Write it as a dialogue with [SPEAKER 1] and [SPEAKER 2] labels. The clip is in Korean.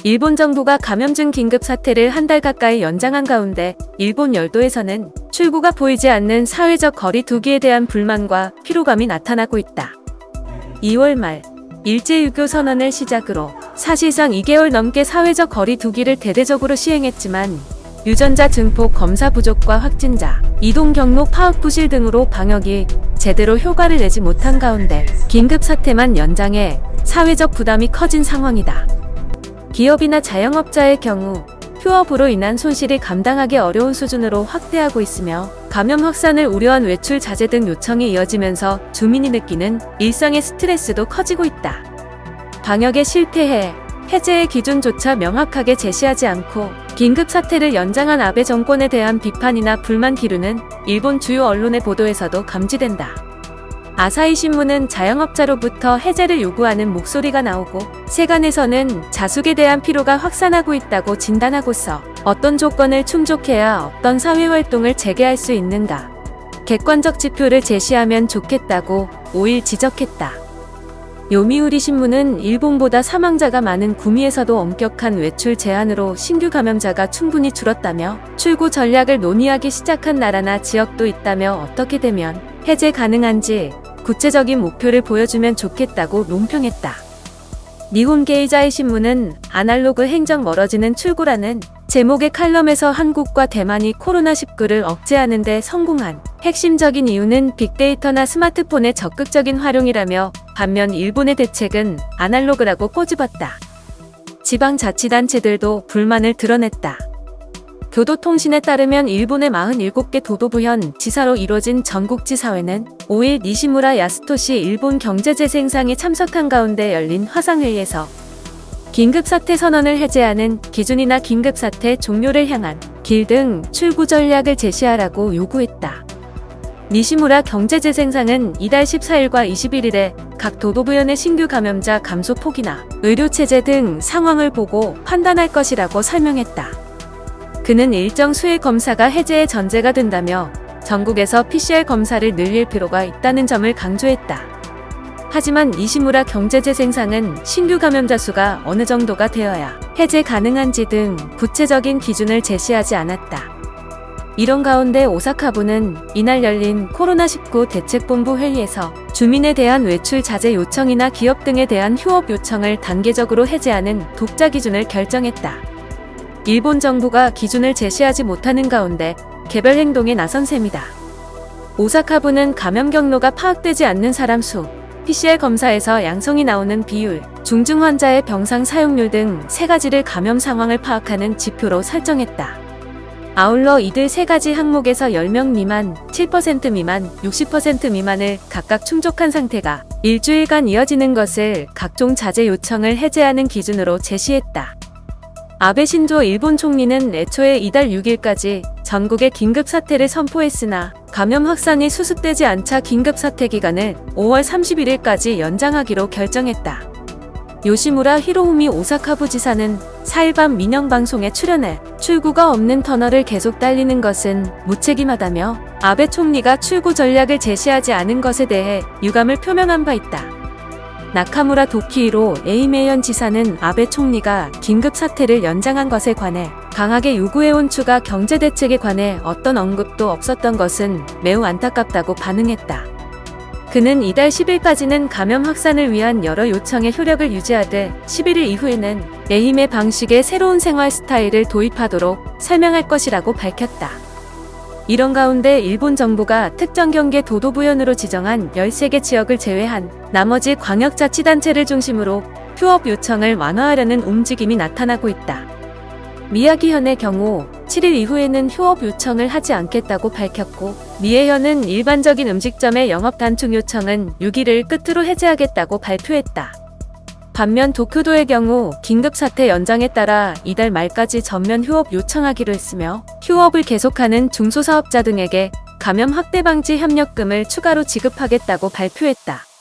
[SPEAKER 1] 일본 정부가 감염증 긴급 사태를 한 달 가까이 연장한 가운데 일본 열도에서는 출구가 보이지 않는 사회적 거리 두기에 대한 불만과 피로감이 나타나고 있다. 2월 말 일제유교 선언을 시작으로 사실상 2개월 넘게 사회적 거리 두기를 대대적으로 시행했지만 유전자 증폭 검사 부족과 확진자, 이동 경로 파악 부실 등으로 방역이 제대로 효과를 내지 못한 가운데 긴급 사태만 연장해 사회적 부담이 커진 상황이다. 기업이나 자영업자의 경우 휴업으로 인한 손실이 감당하기 어려운 수준으로 확대하고 있으며 감염 확산을 우려한 외출 자제 등 요청이 이어지면서 주민이 느끼는 일상의 스트레스도 커지고 있다. 방역에 실패해 해제의 기준조차 명확하게 제시하지 않고 긴급 사태를 연장한 아베 정권에 대한 비판이나 불만 기류는 일본 주요 언론의 보도에서도 감지된다. 아사히 신문은 자영업자로부터 해제를 요구하는 목소리가 나오고 세간에서는 자숙에 대한 피로가 확산하고 있다고 진단하고서 어떤 조건을 충족해야 어떤 사회활동을 재개할 수 있는가, 객관적 지표를 제시하면 좋겠다고 5일 지적했다. 요미우리 신문은 일본보다 사망자가 많은 구미에서도 엄격한 외출 제한으로 신규 감염자가 충분히 줄었다며 출구 전략을 논의하기 시작한 나라나 지역도 있다며 어떻게 되면 해제 가능한지 구체적인 목표를 보여주면 좋겠다고 논평했다. 니혼 게이자이 신문은 아날로그 행정 멀어지는 출구라는 제목의 칼럼에서 한국과 대만이 코로나19를 억제하는 데 성공한 핵심적인 이유는 빅데이터나 스마트폰의 적극적인 활용이라며 반면 일본의 대책은 아날로그라고 꼬집었다. 지방자치단체들도 불만을 드러냈다. 교도통신에 따르면 일본의 47개 도도부현 지사로 이뤄진 전국지사회는 5일 니시무라 야스토시 일본 경제재생상이 참석한 가운데 열린 화상회의에서 긴급사태 선언을 해제하는 기준이나 긴급사태 종료를 향한 길 등 출구 전략을 제시하라고 요구했다. 니시무라 경제재생상은 이달 14일과 21일에 각 도도부현의 신규 감염자 감소 폭이나 의료체제 등 상황을 보고 판단할 것이라고 설명했다. 그는 일정 수의 검사가 해제의 전제가 된다며 전국에서 PCR 검사를 늘릴 필요가 있다는 점을 강조했다. 하지만 니시무라 경제재생상은 신규 감염자 수가 어느 정도가 되어야 해제 가능한지 등 구체적인 기준을 제시하지 않았다. 이런 가운데 오사카부는 이날 열린 코로나19 대책본부 회의에서 주민에 대한 외출 자제 요청이나 기업 등에 대한 휴업 요청을 단계적으로 해제하는 독자 기준을 결정했다. 일본 정부가 기준을 제시하지 못하는 가운데 개별 행동에 나선 셈이다. 오사카부는 감염 경로가 파악되지 않는 사람 수, PCR 검사에서 양성이 나오는 비율, 중증 환자의 병상 사용률 등 3가지를 감염 상황을 파악하는 지표로 설정했다. 아울러 이들 3가지 항목에서 10명 미만, 7% 미만, 60% 미만을 각각 충족한 상태가 일주일간 이어지는 것을 각종 자제 요청을 해제하는 기준으로 제시했다. 아베 신조 일본 총리는 애초에 이달 6일까지 전국에 긴급사태를 선포했으나 감염 확산이 수습되지 않자 긴급사태 기간을 5월 31일까지 연장하기로 결정했다. 요시무라 히로후미 오사카부 지사는 4일 밤 민영방송에 출연해 출구가 없는 터널을 계속 달리는 것은 무책임하다며 아베 총리가 출구 전략을 제시하지 않은 것에 대해 유감을 표명한 바 있다. 나카무라 도키히로 에이메현 지사는 아베 총리가 긴급사태를 연장한 것에 관해 강하게 요구해온 추가 경제대책에 관해 어떤 언급도 없었던 것은 매우 안타깝다고 반응했다. 그는 이달 10일까지는 감염 확산을 위한 여러 요청의 효력을 유지하되 11일 이후에는 에이메 방식의 새로운 생활 스타일을 도입하도록 설명할 것이라고 밝혔다. 이런 가운데 일본 정부가 특정 경계 도도부현으로 지정한 13개 지역을 제외한 나머지 광역자치단체를 중심으로 휴업 요청을 완화하려는 움직임이 나타나고 있다. 미야기현의 경우 7일 이후에는 휴업 요청을 하지 않겠다고 밝혔고 미에현은 일반적인 음식점의 영업 단축 요청은 6일을 끝으로 해제하겠다고 발표했다. 반면 도쿄도의 경우 긴급사태 연장에 따라 이달 말까지 전면 휴업 요청하기로 했으며 휴업을 계속하는 중소사업자 등에게 감염 확대 방지 협력금을 추가로 지급하겠다고 발표했다.